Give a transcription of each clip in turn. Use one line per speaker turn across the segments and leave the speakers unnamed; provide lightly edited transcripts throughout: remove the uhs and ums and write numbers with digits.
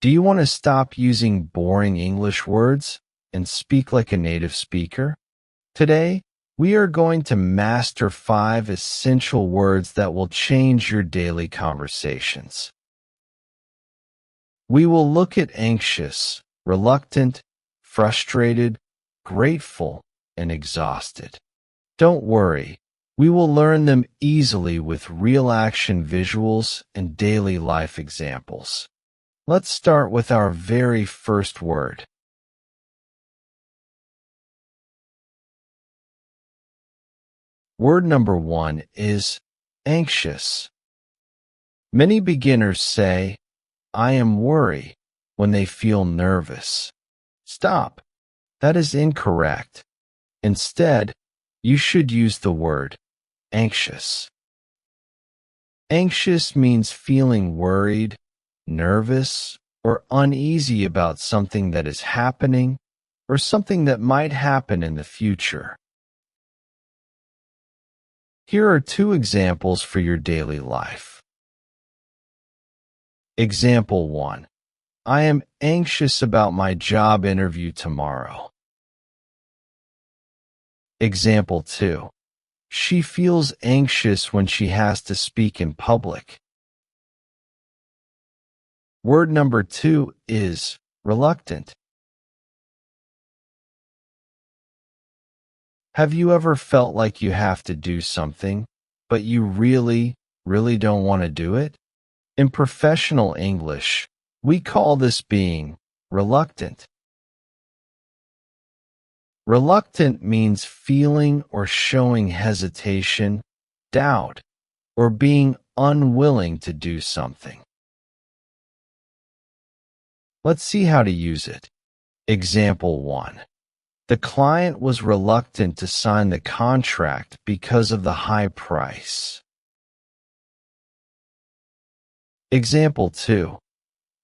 Do you want to stop using boring English words and speak like a native speaker? Today, we are going to master 5 essential words that will change your daily conversations. We will look at anxious, reluctant, frustrated, grateful, and exhausted. Don't worry, we will learn them easily with real-action visuals and daily life examples. Let's start with our very first word. Word number 1 is anxious. Many beginners say, "I am worried," when they feel nervous. Stop. That is incorrect. Instead, you should use the word anxious. Anxious means feeling worried, nervous, or uneasy about something that is happening or something that might happen in the future. Here are 2 examples for your daily life. Example 1. I am anxious about my job interview tomorrow. Example 2. She feels anxious when she has to speak in public. Word number 2 is reluctant. Have you ever felt like you have to do something, but you really don't want to do it? In professional English, we call this being reluctant. Reluctant means feeling or showing hesitation, doubt, or being unwilling to do something. Let's see how to use it. Example 1. The client was reluctant to sign the contract because of the high price. Example 2.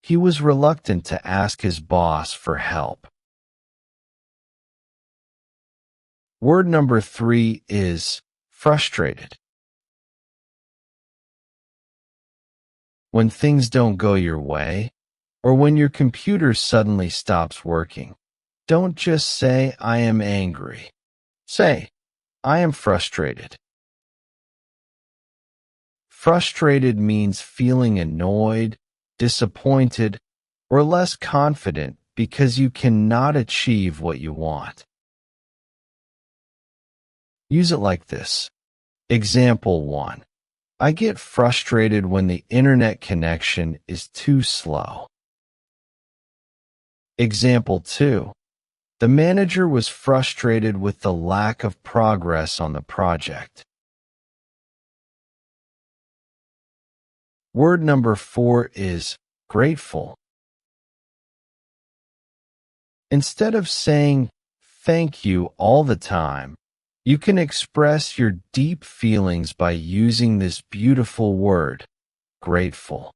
He was reluctant to ask his boss for help. Word number 3 is frustrated. When things don't go your way, or when your computer suddenly stops working, don't just say, "I am angry." Say, "I am frustrated." Frustrated means feeling annoyed, disappointed, or less confident because you cannot achieve what you want. Use it like this. Example 1. I get frustrated when the internet connection is too slow. Example 2. The manager was frustrated with the lack of progress on the project. Word number 4 is grateful. Instead of saying thank you all the time, you can express your deep feelings by using this beautiful word, grateful.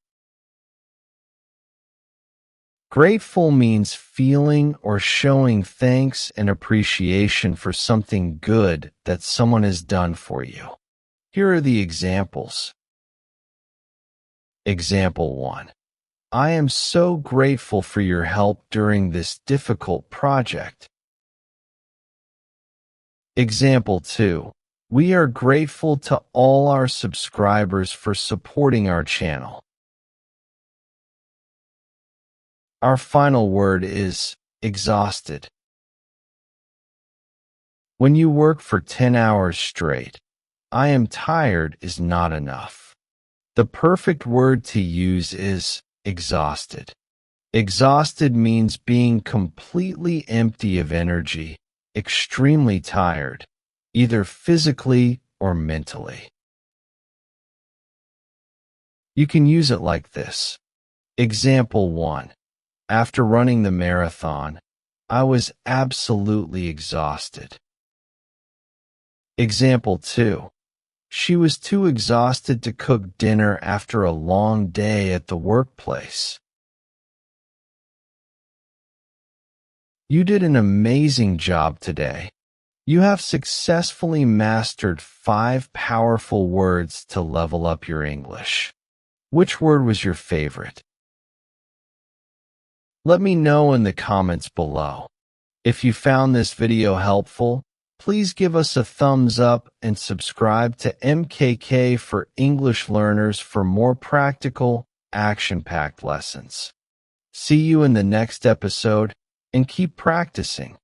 Grateful means feeling or showing thanks and appreciation for something good that someone has done for you. Here are the examples. Example 1. I am so grateful for your help during this difficult project. Example 2. We are grateful to all our subscribers for supporting our channel. Our final word is exhausted. When you work for 10 hours straight, "I am tired" is not enough. The perfect word to use is exhausted. Exhausted means being completely empty of energy, extremely tired, either physically or mentally. You can use it like this. Example 1. After running the marathon, I was absolutely exhausted. Example 2. She was too exhausted to cook dinner after a long day at the workplace. You did an amazing job today. You have successfully mastered 5 powerful words to level up your English. Which word was your favorite? Let me know in the comments below. If you found this video helpful, please give us a thumbs up and subscribe to MKK for English learners for more practical, action-packed lessons. See you in the next episode and keep practicing.